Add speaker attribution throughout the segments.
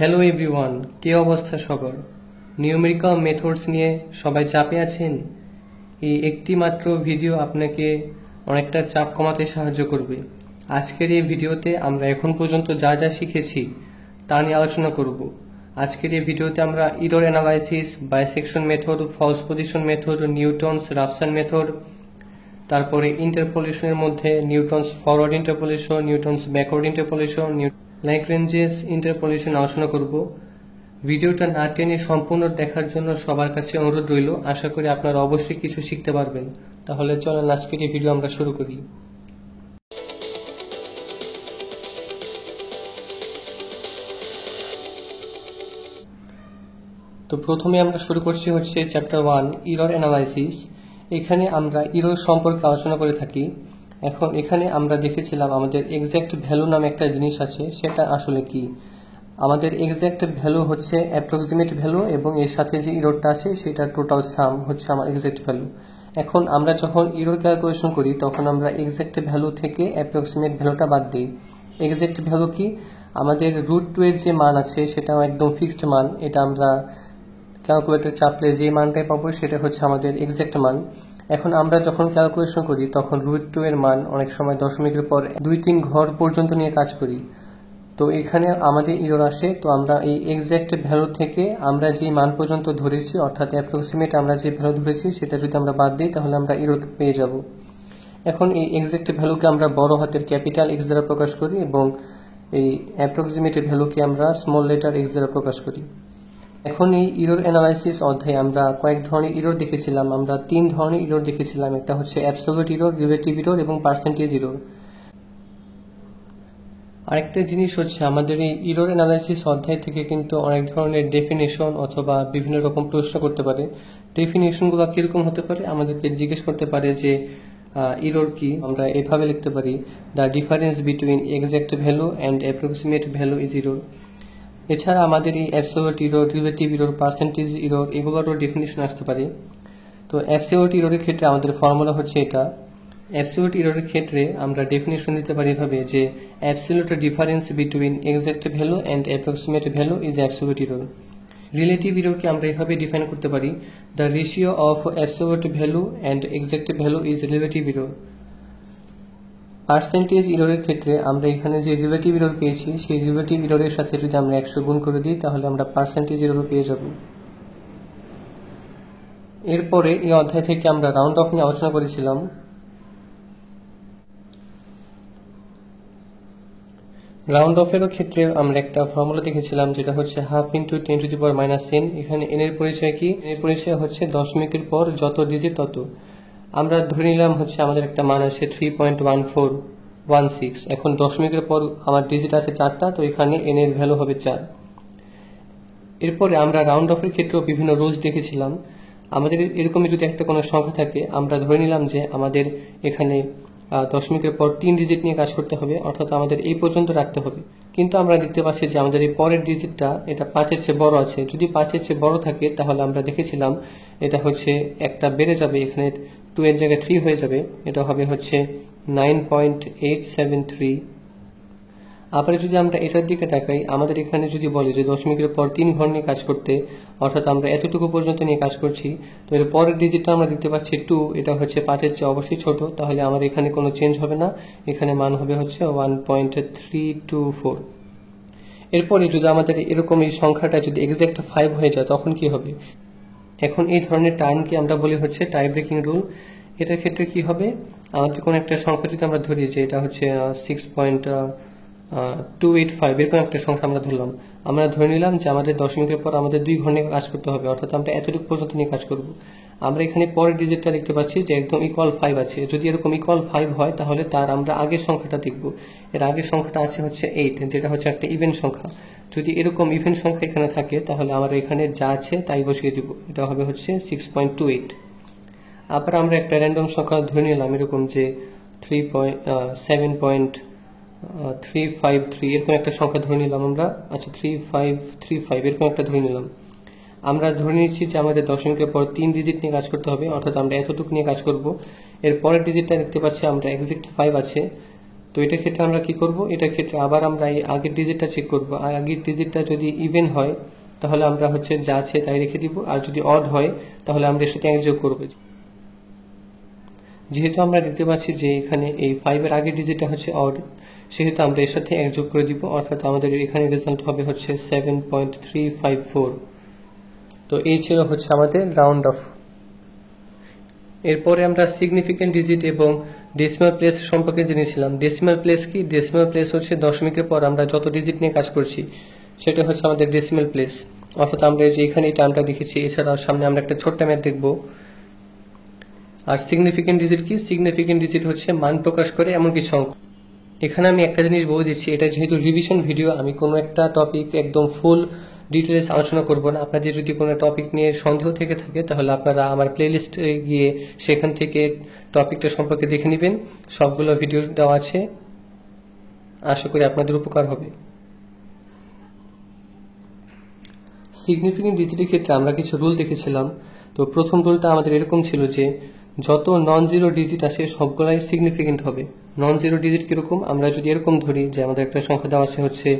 Speaker 1: Hello everyone, কে অবস্থা সবার? Numerical methods নিয়ে সবাই চাপে আছেন? এই একটি মাত্র ভিডিও আপনাকে অনেকটা চাপ কমাতে সাহায্য করবে। আজকের এই ভিডিওতে আমরা এখন পর্যন্ত যা যা শিখেছি তা নিয়ে আলোচনা করব। আজকের এই ভিডিওতে আমরা error analysis, bisection method, false position method, Newton's Raphson method, তারপরে ইন্টারপোলেশনের মধ্যে Newton's forward interpolation, Newton's backward interpolation, Lagrange's interpolation আলোচনা করব। ভিডিওটা না টেনে সম্পূর্ণ দেখার জন্য সবার কাছে অনুরোধ রইল। আশা করি আপনারা অবশ্যই কিছু শিখতে পারবেন। তাহলে চলেন আজকের এই ভিডিও আমরা শুরু করি। তো প্রথমে আমরা শুরু করছি হচ্ছে চ্যাপ্টার 1 এরর অ্যানালাইসিস। এখানে আমরা এরর সম্পর্কে আলোচনা করে থাকি। এখন এখানে আমরা দেখেছিলাম আমাদের এক্সাক্ট ভ্যালু নামে একটা জিনিস আছে, সেটা আসলে কি? আমাদের এক্সাক্ট ভ্যালু হচ্ছে অ্যাপ্রক্সিমেট ভ্যালু এবং এর সাথে যে এররটা আছে সেটা টোটাল সাম হচ্ছে আমার এক্সাক্ট ভ্যালু। এখন আমরা যখন এরর ক্যালকুলেশন করি তখন আমরা এক্সাক্ট ভ্যালু থেকে অ্যাপ্রক্সিমেট ভ্যালুটা বাদ দিই। এক্সাক্ট ভ্যালু কি? আমাদের √2 এর যে মান আছে সেটাও একদম ফিক্সড মান। এটা আমরা ক্যালকুলেটর চাপলে যে মানটাই পাবো সেটা হচ্ছে আমাদের এক্সাক্ট মান। এখন আমরা যখন ক্যালকুলেশন করি তখন √2 এর মান অনেক সময় দশমিকের পর 2-3 ঘর পর্যন্ত নিয়ে কাজ করি। তো এখানে আমাদের এরর আসে। তো আমরা এই এক্সাক্ট ভ্যালু থেকে আমরা যে মান পর্যন্ত ধরেছি, অর্থাৎ অ্যাপ্রক্সিমেট আমরা যে ভ্যালু ধরেছি সেটা যদি আমরা বাদ দিই তাহলে আমরা এরর পেয়ে যাব। এখন এই এক্সাক্ট ভ্যালুকে আমরা বড় হাতের ক্যাপিটাল এক্স দ্বারা প্রকাশ করি এবং এই অ্যাপ্রক্সিমেট ভ্যালুকে আমরা স্মল লেটার এক্স দ্বারা প্রকাশ করি। এখন এই এরর অ্যানালাইসিস অধ্যায়ে আমরা কয়েক ধরনের এরর দেখেছিলাম। আমরা 3 ধরনের এরর দেখেছিলাম। একটা হচ্ছে অ্যাবসলিউট এরর, রিলেটিভ এরর এবং পার্সেন্টেজ এরর। আরেকটা জিনিস হচ্ছে আমাদের এই এরর অ্যানালাইসিস অধ্যায় থেকে কিন্তু অনেক ধরনের ডেফিনেশন অথবা বিভিন্ন রকম প্রশ্ন করতে পারে। ডেফিনেশনগুলো কিরকম হতে পারে? আমাদেরকে জিজ্ঞেস করতে পারে যে এরর কি। আমরা এভাবে লিখতে পারি, the difference between exact value and approximate value is error. এছাড়া আমাদের এই absolute error, relative error, percentage error এগুলোরও ডেফিনেশন আসতে পারে। তো অ্যাবসলিউট এররের ক্ষেত্রে আমাদের ফর্মুলা হচ্ছে এটা। অ্যাবসলিউট এররের ক্ষেত্রে আমরা ডেফিনেশন দিতে পারি এভাবে যে absolute difference between exact value and approximate value is absolute error. Relative এররকে আমরা এভাবে ডিফাইন করতে পারি, the ratio of absolute value and exact value is relative error. Percentage এররের ক্ষেত্রে আমরা এখানে যে রিলেটিভ এরর পেয়েছি সেই রিলেটিভ এররের সাথে যদি আমরা 100 গুণ করে দিই তাহলে আমরা পার্সেন্টেজ এরর পেয়ে যাব। এরপরে এই অধ্যায় থেকে আমরা রাউন্ড অফ নিয়ে আলোচনা করেছিলাম। রাউন্ড অফেরও ক্ষেত্রে আমরা একটা ফর্মুলা দেখেছিলাম যেটা হচ্ছে 1/2 × 10⁻⁻10। এখানে n এর পরিচয় কি? এর পরিচয় হচ্ছে দশমিকের পর যত ডিজিট তত। আমরা ধরে নিলাম হচ্ছে আমাদের একটা মান আছে 3.1416। এখন দশমিকের পর আমার ডিজিট আছে 4টা, তো এখানে n এর ভ্যালু হবে 4। এরপরে আমরা রাউন্ড অফের ক্ষেত্রেও বিভিন্ন রুলস দেখেছিলাম। আমাদের এরকমই যদি একটা কোনো সংখ্যা থাকে, আমরা ধরে নিলাম যে আমাদের এখানে দশমিকের পর 3 ডিজিট নিয়ে কাজ করতে হবে, অর্থাৎ আমাদের এই পর্যন্ত রাখতে হবে। কিন্তু আমরা দেখতে পাচ্ছি যে আমাদের এই পরের ডিজিটটা এটা 5-এর চেয়ে বড় আছে। যদি 5-এর চেয়ে বড় থাকে তাহলে আমরা দেখেছিলাম এটা হচ্ছে একটা বেড়ে যাবে, এখানে 2 এর জায়গায় 3 হয়ে যাবে। এটা হবে হচ্ছে 9.873। আবার যদি আমরা এটার দিকে তাকাই, আমাদের এখানে যদি বলে যে দশমিকের পর 3 ঘর নিয়ে কাজ করতে, অর্থাৎ আমরা এতটুকু পর্যন্ত নিয়ে কাজ করছি, তো এর পরের ডিজিটটা আমরা দেখতে পাচ্ছি 2। এটা হচ্ছে 5-এর চেয়ে অবশ্যই ছোট, তাহলে আমার এখানে কোনো চেঞ্জ হবে না। এখানে মান হবে হচ্ছে 1.324। এরপরে যদি আমাদের এরকম এই সংখ্যাটা যদি এক্সাক্ট 5 হয়ে যায় তখন কি হবে? এখন এই ধরনের টার্মকে আমরা বলি হচ্ছে টাই ব্রেকিং রুল। এটার ক্ষেত্রে কি হবে? আমাদের কোনো একটা সংখ্যা যদি আমরা ধরি যে এটা হচ্ছে 6.285, এরকম একটা সংখ্যা আমরা ধরলাম। আমরা ধরে নিলাম যে আমাদের দশমিকের পর আমাদের 2 ঘর নিয়ে কাজ করতে হবে, অর্থাৎ আমরা এতটুকু পর্যন্ত নিয়ে কাজ করব। আমরা এখানে পরের ডিজিটটা দেখতে পাচ্ছি যে একদম ইকুয়াল 5 আছে। যদি এরকম ইকুয়াল 5 হয় তাহলে তার আমরা আগের সংখ্যাটা দেখব। এর আগের সংখ্যাটা আছে হচ্ছে 8, যেটা হচ্ছে একটা ইভেন সংখ্যা। যদি এরকম ইভেন সংখ্যা এখানে থাকে তাহলে আমরা এখানে যা আছে তাই বসিয়ে দিব। এটা হবে হচ্ছে 6.28। আবার আমরা একটা র্যান্ডম সংখ্যা ধরে নিলাম এরকম যে 7.353 এরকম একটা সংখ্যা ধরে নিলাম আমরা। আচ্ছা, 3535 এরকম একটা ধরে নিলাম। আমরা ধরে নিচ্ছি যে আমাদের দশমিকের পর 3 ডিজিট নিয়ে কাজ করতে হবে, অর্থাৎ আমরা এতটুকু নিয়ে কাজ করব। এর পরের ডিজিটটা দেখতে পাচ্ছি আমরা এক্সাক্ট 5 আছে। তো এটার ক্ষেত্রে আমরা কি করব, এটার ক্ষেত্রে আবার আমরা এই আগের ডিজিটটা চেক করব, আর আগের ডিজিটটা যদি ইভেন হয় তাহলে আমরা হচ্ছে যা আছে তাই রেখে দিব, আর যদি অড হয় তাহলে আমরা এর সাথে 1 যোগ করব। যেহেতু আমরা দেখতে পাচ্ছি যে এখানে এই 5 এর আগের ডিজিটটা হচ্ছে অড, সেহেতু আমরা এর সাথে 1 যোগ করে দিব, অর্থাৎ আমাদের এখানে রেজাল্ট হবে হচ্ছে 7.354। তো এই ছিল হচ্ছে আমাদের রাউন্ড অফ। এরপরে আমরা সিগনিফিকেন্ট ডিজিট এবং ডেসিমাল প্লেস সম্পর্কে জেনেছিলাম। ডেসিমাল প্লেস কি? ডেসিমাল প্লেস হচ্ছে দশমিকের পর আমরা যত ডিজিট নিয়ে কাজ করছি সেটা হচ্ছে আমাদের ডেসিমাল প্লেস। অর্থাৎ আমরা যে এখানে এই টার্মটা দেখেছি, এছাড়াও সামনে আমরা একটা ছোট্ট ম্যাথ দেখব। আর সিগনিফিকেন্ট ডিজিট কি? সিগনিফিকেন্ট ডিজিট হচ্ছে মান প্রকাশ করে এমন কিছু অঙ্ক। এখানে আমি একটা জিনিস বলে দিচ্ছি, এটা যেহেতু রিভিশন ভিডিও, আমি কোনো একটা টপিক একদম ফুল ডিটেলস আলোচনা করব না। আপনাদের যদি কোনো টপিক নিয়ে সন্দেহ থেকে থাকে তাহলে আপনারা আমার প্লেলিস্টে গিয়ে সেখান থেকে টপিকটা সম্পর্কে দেখে নেবেন, সবগুলো ভিডিও দেওয়া আছে, আশা করি আপনাদের উপকার হবে। সিগনিফিকেন্ট ডিজিটের ক্ষেত্রে আমরা কিছু রুল দেখেছিলাম। তো প্রথম রুলটা আমাদের এরকম ছিল যে যত নন জিরো ডিজিট আসে সবগুলাই সিগনিফিকেন্ট হবে। নন জিরো ডিজিট কিরকম? আমরা যদি এরকম ধরি যে আমাদের একটা সংখ্যা দেওয়া আছে হচ্ছে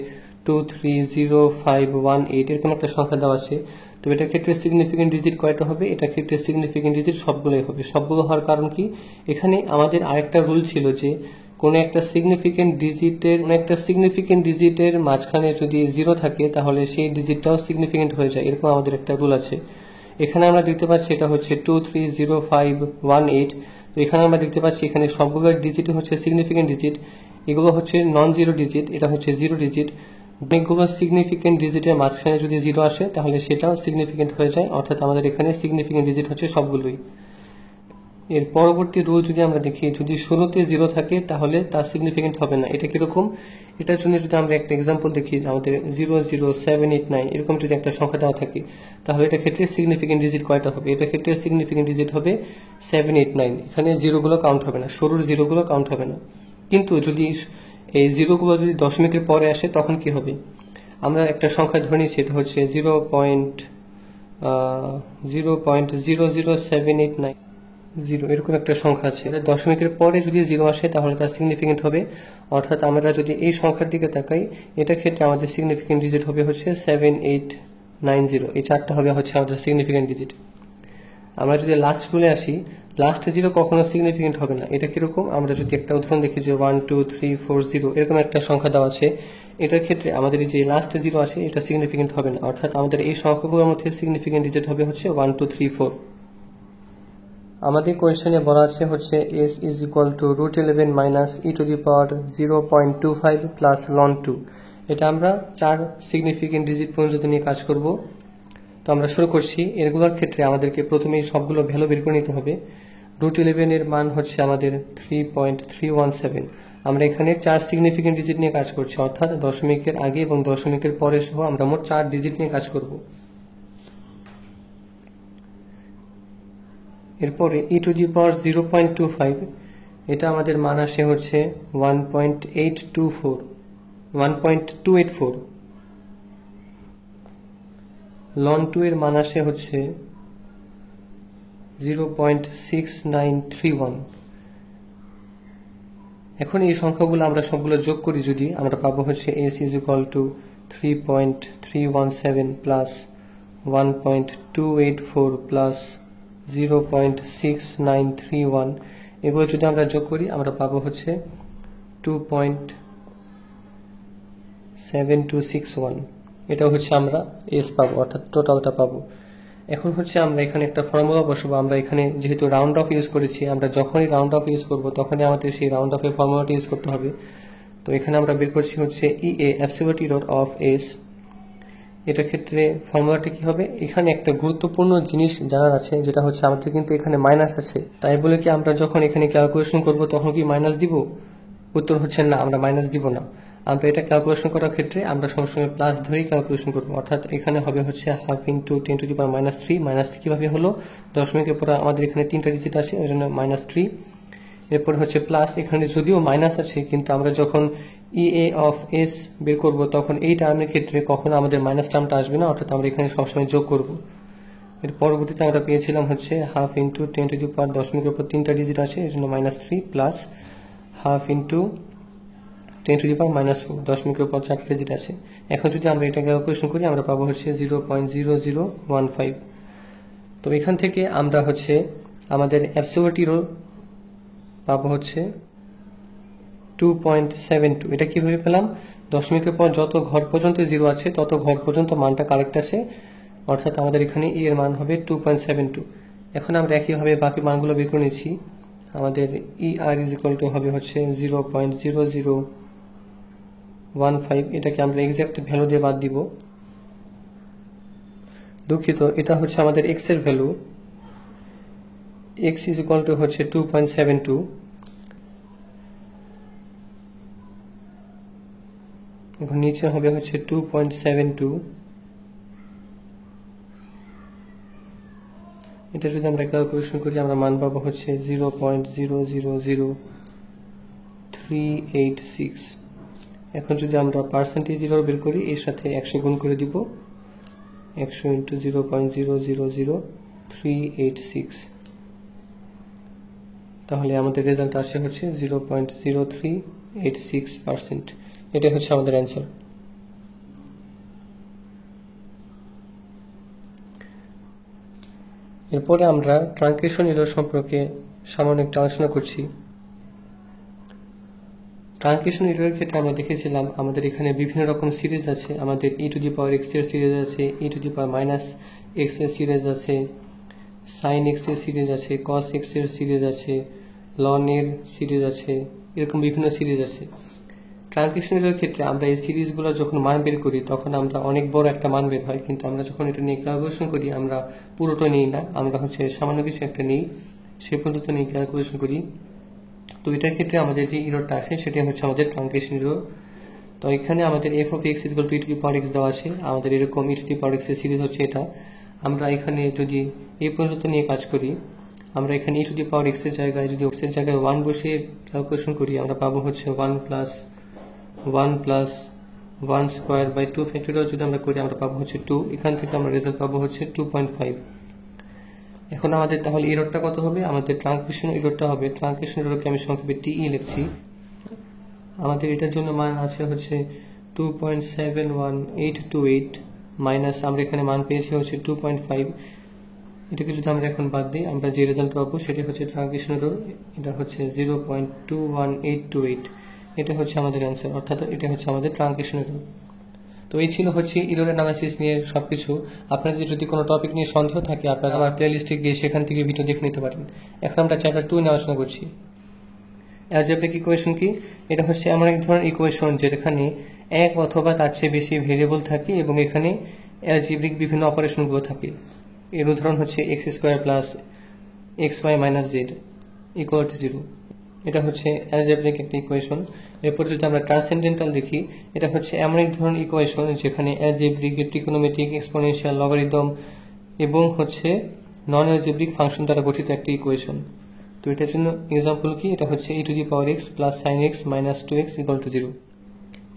Speaker 1: 230518, এরকম একটা সংখ্যা দেওয়া আছে, তো এটার ক্ষেত্রে সিগনিফিকেন্ট ডিজিট কয়টা হবে? এটার ক্ষেত্রে সিগনিফিকেন্ট ডিজিট সবগুলোই হবে। সবগুলো হওয়ার কারণ কি? এখানে আমাদের আরেকটা রুল ছিল যে কোনো একটা সিগনিফিকেন্ট ডিজিটের মাঝখানে যদি 0 থাকে তাহলে সেই ডিজিটটাও সিগনিফিকেন্ট হয়ে যায়, এরকম আমাদের একটা রুল আছে। এখানে আমরা দেখতে পাচ্ছি এটা হচ্ছে 230518। তো এখানে আমরা দেখতে পাচ্ছি এখানে সবগুলো ডিজিট হচ্ছে সিগনিফিকেন্ট ডিজিট, এগুলো হচ্ছে নন জিরো ডিজিট, এটা হচ্ছে জিরো ডিজিট। অনেকগুলো সিগনিফিকেন্ট ডিজিটের মাঝখানে যদি 0 আসে তাহলে সেটাও সিগনিফিকেন্ট হয়ে যায়, অর্থাৎ আমাদের এখানে সিগনিফিকেন্ট ডিজিট হচ্ছে সবগুলোই। এর পরবর্তী রুল যদি আমরা দেখি, যদি শুরুতে 0 থাকে তাহলে তা সিগনিফিকেন্ট হবে না। এটা কিরকম? এটার জন্য যদি আমরা একটা এক্সাম্পল দেখি, আমাদের 00789 এরকম যদি একটা সংখ্যা দেওয়া থাকে তাহলে এটার ক্ষেত্রে সিগনিফিকেন্ট ডিজিট কয়টা হবে? এটার ক্ষেত্রে সিগনিফিকেন্ট ডিজিট হবে 789। এখানে জিরোগুলো কাউন্ট হবে না, শুরুর জিরোগুলো কাউন্ট হবে না। কিন্তু যদি এই জিরোগুলো যদি দশমিকের পরে আসে তখন কি হবে? আমরা একটা সংখ্যা ধরে নিচ্ছি, এটা হচ্ছে 0.00789, এরকম একটা সংখ্যা আছে। দশমিকের পরে যদি 0 আসে তাহলে তার সিগনিফিকেন্ট হবে, অর্থাৎ আমরা যদি এই সংখ্যার দিকে তাকাই এটার ক্ষেত্রে আমাদের সিগনিফিকেন্ট ডিজিট হবে হচ্ছে 7890। এই চারটা হবে হচ্ছে আমাদের সিগনিফিকেন্ট ডিজিট। আমরা যদি লাস্ট রুলে আসি, লাস্ট 0 কখনো সিগনিফিকেন্ট হবে না। এটা কিরকম? আমরা যদি একটা উদাহরণ দেখি যে 12340 এরকম একটা সংখ্যা দেওয়া আছে, এটার ক্ষেত্রে আমাদের যে লাস্ট 0 আছে এটা সিগনিফিকেন্ট হবে না, অর্থাৎ আমাদের এই সংখ্যাগুলোর মধ্যে সিগনিফিকেন্ট ডিজিট হবে হচ্ছে 1234। আমাদের কোয়েশ্চেনে বলা আছে হচ্ছে s is equal to √11 minus e to the power 0.25 plus ln 2। এটা আমরা 4 সিগনিফিকেন্ট ডিজিট পর্যন্ত নিয়ে কাজ করব। তো আমরা শুরু করছি। এগুলোর ক্ষেত্রে আমাদেরকে প্রথমেই সবগুলো ভ্যালু বের করে নিতে হবে। √11 এর মান হচ্ছে আমাদের 3.317। আমরা এখানে 4 সিগনিফিকেন্ট ডিজিট নিয়ে কাজ করছি, অর্থাৎ দশমিকের আগে এবং দশমিকের পরে সহ আমরা মোট 4 ডিজিট নিয়ে কাজ করব। এরপরে e to the power 0.25, এটা আমাদের মান আসে হচ্ছে 1.284। ln 2 এর মান আসে হচ্ছে 0.6931। এখন এই সংখ্যাগুলো আমরা সবগুলো যোগ করি, যদি আমরা পাবো হচ্ছে s is equal to 3.317 plus 1.284 plus 0.6931। এগুলো যদি আমরা যোগ করি আমরা পাবো হচ্ছে 2.7261। এটা হচ্ছে আমরা এস পাবো, অর্থাৎ টোটালটা পাবো। এখন হচ্ছে আমরা এখানে একটা ফর্মুলা বসাবো। আমরা এখানে যেহেতু রাউন্ড অফ ইউজ করেছি, আমরা যখনই রাউন্ড অফ ইউজ করব তখনই আমাদের সেই রাউন্ড অফের ফর্মুলাটা ইউজ করতে হবে। তো এখানে আমরা বের করছি হচ্ছে EA absolute error of S। এটার ক্ষেত্রে ফর্মুলাটা কি হবে? এখানে একটা গুরুত্বপূর্ণ জিনিস জানার আছে, যেটা হচ্ছে আমাদের কিন্তু এখানে মাইনাস আছে, তাই বলে কি আমরা যখন এখানে ক্যালকুলেশন করব তখন কি মাইনাস দিব? উত্তর হচ্ছে না, আমরা মাইনাস দিব না। আমরা এটা ক্যালকুলেশন করার ক্ষেত্রে আমরা সবসময় প্লাস ধরেই ক্যালকুলেশন করবো, অর্থাৎ এখানে হবে হচ্ছে half into 10 to the power -3। -3 কিভাবে হলো? দশমিকের পরে আমাদের এখানে 3টা ডিজিট আছে, ওই জন্য -3। এরপর হচ্ছে প্লাস, এখানে যদিও মাইনাস আছে কিন্তু আমরা যখন EA অফ S বের করব তখন এই টার্মের ক্ষেত্রে কখনো আমাদের মাইনাস টার্মটা আসবে না, অর্থাৎ আমরা এখানে সবসময় যোগ করব। এর পরবর্তীতে আমরা পেয়েছিলাম হচ্ছে half into 10 to the power, দশমিকের উপর 3টা ডিজিট আছে এই জন্য -3 প্লাস হাফ ইন্টু 10⁻⁻4 দশমিকের পর 4 ডিজিট আছে। এখন যদি আমরা এটা ক্যালকুলেশন করি আমরা পাবো হচ্ছে 0.0015। তো এখান থেকে আমরা হচ্ছে আমাদের অ্যাবসোলিউট এরর পাবো হচ্ছে 2.72। এটা কিভাবে পেলাম? দশমিকের পর যত ঘর পর্যন্ত 0 আছে তত ঘর পর্যন্ত মানটা কারেক্ট আছে, অর্থাৎ আমাদের এখানে এর মান হবে 2.72। এখন আমরা একইভাবে বাকি মানগুলো বের করে নিচ্ছি। আমাদের ER হবে হচ্ছে 0.0015। এটাকে আমরা এক্সাক্ট ভ্যালু দিয়ে বাদ দিব। দুঃখিত, এটা হচ্ছে আমাদের x এর ভ্যালু। x হচ্ছে 2.72। এখন নিচে হবে হচ্ছে 2.72। এটা যদি আমরা ক্যালকুলেশন করি আমরা মান পাবো হচ্ছে 0.000386। এখন যদি আমরা পার্সেন্টেজ এরর বের করি, এর সাথে 100 গুণ করে দিব, 100 × 0.000386, তাহলে আমাদের রেজাল্ট আসে হচ্ছে 0.0386%। এটাই হচ্ছে আমাদের অ্যান্সার। এরপরে আমরা ট্রাঙ্কেশন এরর সম্পর্কে সামান্য একটু আলোচনা করছি। ট্রাঙ্কেশন এররের ক্ষেত্রে আমরা দেখেছিলাম আমাদের এখানে বিভিন্ন রকম সিরিজ আছে। আমাদের e⁻x এর সিরিজ আছে, e⁻−x এর সিরিজ আছে, sin x এর সিরিজ আছে, cos x এর সিরিজ আছে, ln এর সিরিজ আছে, এরকম বিভিন্ন সিরিজ আছে। ট্রাঙ্কেশন এররের ক্ষেত্রে আমরা এই সিরিজগুলো যখন মান বের করি তখন আমরা অনেক বড় একটা মান বের হয়, কিন্তু আমরা যখন এটা নিয়ে ক্যালকুলেশন করি আমরা পুরোটা নিই না, আমরা হচ্ছে সামান্য কিছু একটা নিই, সে পর্যন্ত নিয়ে ক্যালকুলেশন করি। তো এটার ক্ষেত্রে আমাদের যে এররটা আসে সেটা হচ্ছে আমাদের ট্রাঙ্কেশন এরর। তো এখানে আমাদের f(x) e⁻x দেওয়া আছে, আমাদের এরকম e⁻x এর সিরিজ হচ্ছে এটা। আমরা এখানে যদি এই পর্যন্ত নিয়ে কাজ করি, আমরা এখানে e⁻x এর জায়গায় যদি x এর জায়গায় 1 বসে ক্যালকুলেশন করি আমরা পাবো হচ্ছে 1 + 1²/2 ফ্যাক্টরিয়াল যদি আমরা করি আমরা পাবো হচ্ছে 2। এখান থেকে আমরা রেজাল্ট পাবো হচ্ছে 2.5। এখন আমাদের তাহলে এররটা কত হবে? আমাদের ট্রাঙ্কেশন এররটা হবে, ট্রাঙ্কেশন এররকে আমি সংক্ষেপে TE লিখছি। আমাদের এটার জন্য মান আছে হচ্ছে 2.71828 মাইনাস আমরা এখানে মান পেয়েছি হচ্ছে 2.5। এটাকে যদি আমরা এখন বাদ দিই আমরা যে রেজাল্ট পাবো সেটা হচ্ছে ট্রাঙ্কেশন এরর, এটা হচ্ছে 0.21828। এটা হচ্ছে আমাদের অ্যান্সার, অর্থাৎ এটা হচ্ছে আমাদের ট্রাঙ্কেশন এরর। তো এই ছিল হচ্ছে এরর অ্যানালাইসিস নিয়ে সবকিছু। আপনাদের যদি কোনো টপিক নিয়ে সন্দেহ থাকে আপনারা আমার প্লেলিস্টে গিয়ে সেখান থেকে ভিডিও দেখে নিতে পারেন। এখন আমরা চ্যাপ্টার 2 নিয়ে আলোচনা করছি। অ্যালজেব্রিক ইকুয়েশন কি? এটা হচ্ছে এমন এক ধরনের ইকুয়েশন যেখানে এক অথবা তার চেয়ে বেশি ভেরিয়েবল থাকে এবং এখানে অ্যালজেব্রিক বিভিন্ন অপারেশনগুলো থাকে। এর উদাহরণ হচ্ছে x² + xy - z = 0। এটা হচ্ছে অ্যালজেব্রিক একটা ইকুয়েশন। এরপর যদি আমরা ট্রান্সেন্ডেন্টাল দেখি, এটা হচ্ছে এমন এক ধরনের ইকুয়েশন যেখানে অ্যালজেব্রিক, ট্রিকোনোমেট্রিক, এক্সপোনেনশিয়াল, লগারিদম এবং হচ্ছে নন অ্যালজেব্রিক ফাংশন দ্বারা গঠিত একটা ইকুয়েশন। তো এটার জন্য এক্সাম্পল কি? এটা হচ্ছে e⁻x + sin x - 2x = 0।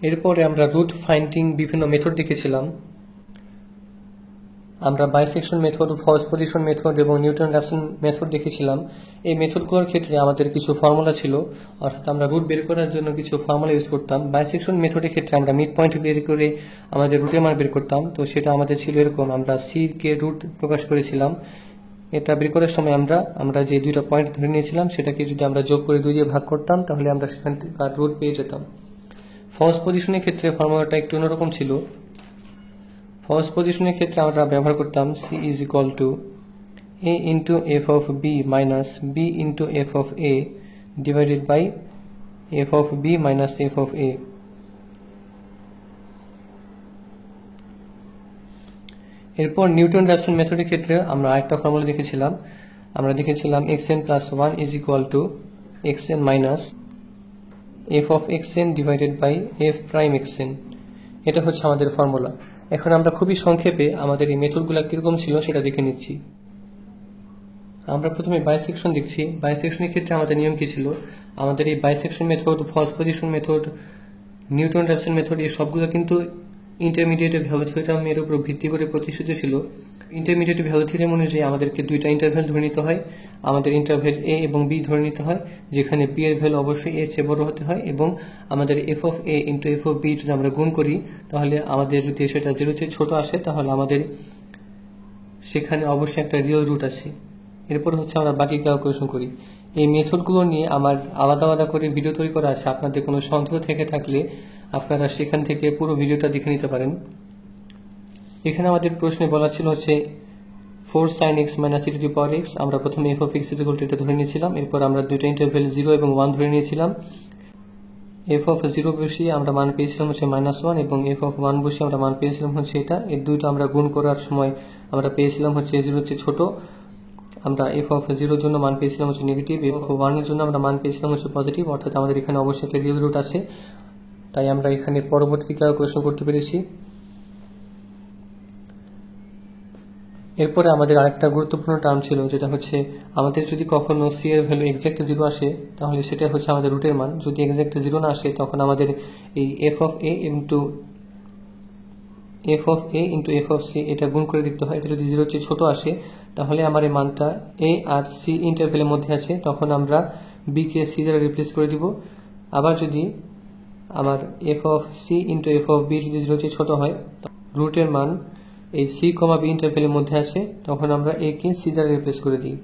Speaker 1: এরপরে আমরা রুট ফাইন্ডিং বিভিন্ন মেথড দেখেছিলাম। আমরা bisection method, false position method এবং নিউটন-র্যাপসন মেথড দেখেছিলাম। এই মেথডগুলোর ক্ষেত্রে আমাদের কিছু ফর্মুলা ছিল, অর্থাৎ আমরা রুট বের করার জন্য কিছু ফর্মুলা ইউজ করতাম। বাইসেকশন মেথডের ক্ষেত্রে আমরা মিড পয়েন্ট বের করে আমাদের রুটের মান বের করতাম। তো সেটা আমাদের ছিল এরকম, আমরা c-কে রুট প্রকাশ করেছিলাম। এটা বের করার সময় আমরা যে দুইটা পয়েন্ট ধরে নিয়েছিলাম সেটাকে যদি আমরা যোগ করে 2 দিয়ে ভাগ করতাম তাহলে আমরা সেখান থেকে রুট পেয়ে যেতাম। ফলস পজিশনের ক্ষেত্রে ফর্মুলাটা একটু অন্যরকম ছিল। ফলস পজিশনের ক্ষেত্রে আমরা ব্যবহার করতাম c = a × f(b - b × f(a) divided by f(b - f(a)। এরপর নিউটন-র্যাপসন মেথডের ক্ষেত্রে আমরা আরেকটা ফর্মুলা দেখেছিলাম। আমরা দেখেছিলাম xn + 1 = xn - f(xn) divided by f'(xn)। এটা হচ্ছে আমাদের ফর্মুলা। এখন আমরা খুবই সংক্ষেপে আমাদের এই মেথডগুলো কিরকম ছিল সেটা দেখে নিচ্ছি। আমরা প্রথমে বাইসেকশন দেখছি। বাইসেকশনের ক্ষেত্রে আমাদের নিয়ম কি ছিল? আমাদের এই bisection method, false position method, Newton Raphson method এই সবগুলো কিন্তু ইন্টারমিডিয়েট ভ্যালু থিওরামের উপর ভিত্তি করে প্রতিষ্ঠিত ছিল। ইন্টারমিডিয়েট ভ্যালু থিওরাম অনুযায়ী আমাদেরকে দুইটা ইন্টারভ্যাল ধরে নিতে হয়। আমাদের ইন্টারভ্যাল এ এবং বি ধরে নিতে হয়, যেখানে বি এর ভ্যালু অবশ্যই এর চেয়ে বড় হতে হয়, এবং আমাদের F of A into F of B যদি আমরা গুণ করি, তাহলে আমাদের যদি সেটা জিরোর চেয়ে ছোট আসে, তাহলে আমাদের সেখানে অবশ্যই একটা রিয়েল রুট আছে। এরপর হচ্ছে আমরা বাকি ক্যালকুলেশন করি। এই মেথডগুলো নিয়ে আমার আলাদা আলাদা করে ভিডিও তৈরি করা আছে। আপনাদের কোনো সন্দেহ থেকে থাকলে আপনারা সেখান থেকে পুরো ভিডিওটা দেখে নিতে পারেন। এখানে আমাদের প্রশ্নে বলা ছিল হচ্ছে 4 sin x minus e to the power x। আমরা প্রথমে f of x is equal to এটা ধরে নিয়েছিলাম। এরপর আমরা দুইটা ইন্টারভ্যাল 0 এবং 1 ধরে নিয়েছিলাম। f of 0 বসিয়ে আমরা মান পেয়েছিলাম হচ্ছে -1, এবং f of 1 বসিয়ে আমরা মান পেয়েছিলাম হচ্ছে এটা। এই দুইটা আমরা গুণ করার সময় আমরা পেয়েছিলাম হচ্ছে 0 হচ্ছে ছোট। আমরা f of 0 এর জন্য মান পেয়েছিলাম হচ্ছে নেগেটিভ, f of 1 এর জন্য আমরা মান পেয়েছিলাম হচ্ছে পজিটিভ, অর্থাৎ আমাদের এখানে অবশ্যই একটা রিয়েল রুট আছে। তাই আমরা এখানে পরবর্তী ক্যালকুলেশন করতে পেরেছি। এরপরে আমাদের আরেকটা গুরুত্বপূর্ণ টার্ম ছিল, যেটা হচ্ছে আমাদের যদি কখনো সি এর ভ্যালু এক্সাক্ট 0 আসে, তাহলে সেটা হচ্ছে আমাদের রুটের মান। যদি এক্সাক্ট 0 না আসে, তখন আমাদের এই F of A into F of C এটা গুণ করে দেখতে হয়। এটা যদি 0 চেয়ে ছোট আসে, তাহলে আমার এই মানটা এ আর সি ইন্টারভ্যালের মধ্যে আছে, তখন আমরা বি কে সি দ্বারা রিপ্লেস করে দিব। আবার যদি আমার F of C into F of B যদি 0 চেয়ে ছোট হয়, রুটের মান এই সি কমা বি ইন্টারভ্যালের মধ্যে আছে, তখন আমরা এ কে সি দ্বারা রিপ্লেস করে দিই।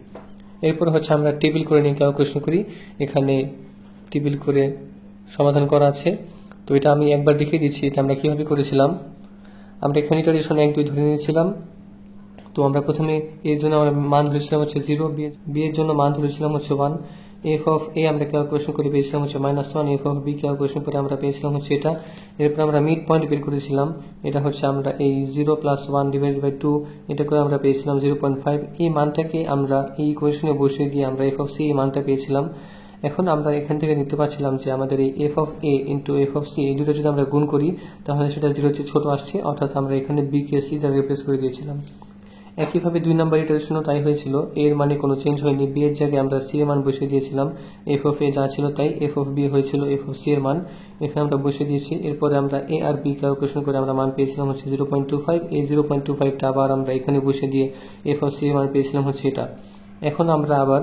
Speaker 1: এরপর হচ্ছে আমরা টেবিল করে নিয়ে ক্যালকুলেশন করি। এখানে টেবিল করে সমাধান করা আছে। তো এটা আমি একবার দেখিয়ে দিচ্ছি এটা আমরা কিভাবে করেছিলাম। আমরা এখানে ইটারেশন 1 2 ধরে নিয়েছিলাম। তো আমরা প্রথমে এর জন্য আমরা মান ধরেছিলাম হচ্ছে 0, বি এর জন্য মান ধরেছিলাম হচ্ছে 1। এফ অফ এ আমরা ক্যালকুলেশন করে পেয়েছিলাম হচ্ছে -1, এফ অফ বি ক্যালকুলেশন করে আমরা পেয়েছিলাম হচ্ছে এটা। এরপর আমরা মিড পয়েন্ট বের করেছিলাম, এটা হচ্ছে আমরা এই 0 + 1 / 2 এটা করে আমরা পেয়েছিলাম 0.5। এই মানটাকে আমরা এই ইকুয়েশনে বসিয়ে দিয়ে আমরা এফ অফ সি এই মানটা পেয়েছিলাম। এখন আমরা এখান থেকে দেখতে পাচ্ছিলাম যে আমাদের এই F of A into F of C এই দুটো যদি আমরা গুণ করি, তাহলে সেটা 0 চেয়ে ছোট আসছে, অর্থাৎ আমরা এখানে বি কে সি দ্বারা রিপ্লেস করে দিয়েছিলাম। একইভাবে 2 নম্বর ইটারেশনও তাই হয়েছিল। এর মানে কোনো চেঞ্জ হয়নি, বি এর জায়গায় আমরা সি এর মান বসিয়ে দিয়েছিলাম। এফ অফ এ যা ছিল তাই, এফ অফ বি হয়েছিল এফ অফ সি এর মান, এখানে আমরা বসিয়ে দিয়েছি। এরপরে আমরা এ আর বি ক্যালকুলেশন করে আমরা মান পেয়েছিলাম হচ্ছে 0.25। এই 0.25টা আবার আমরা এখানে বসিয়ে দিয়ে এফ অফ সি এর মান পেয়েছিলাম হচ্ছে এটা। এখন আমরা আবার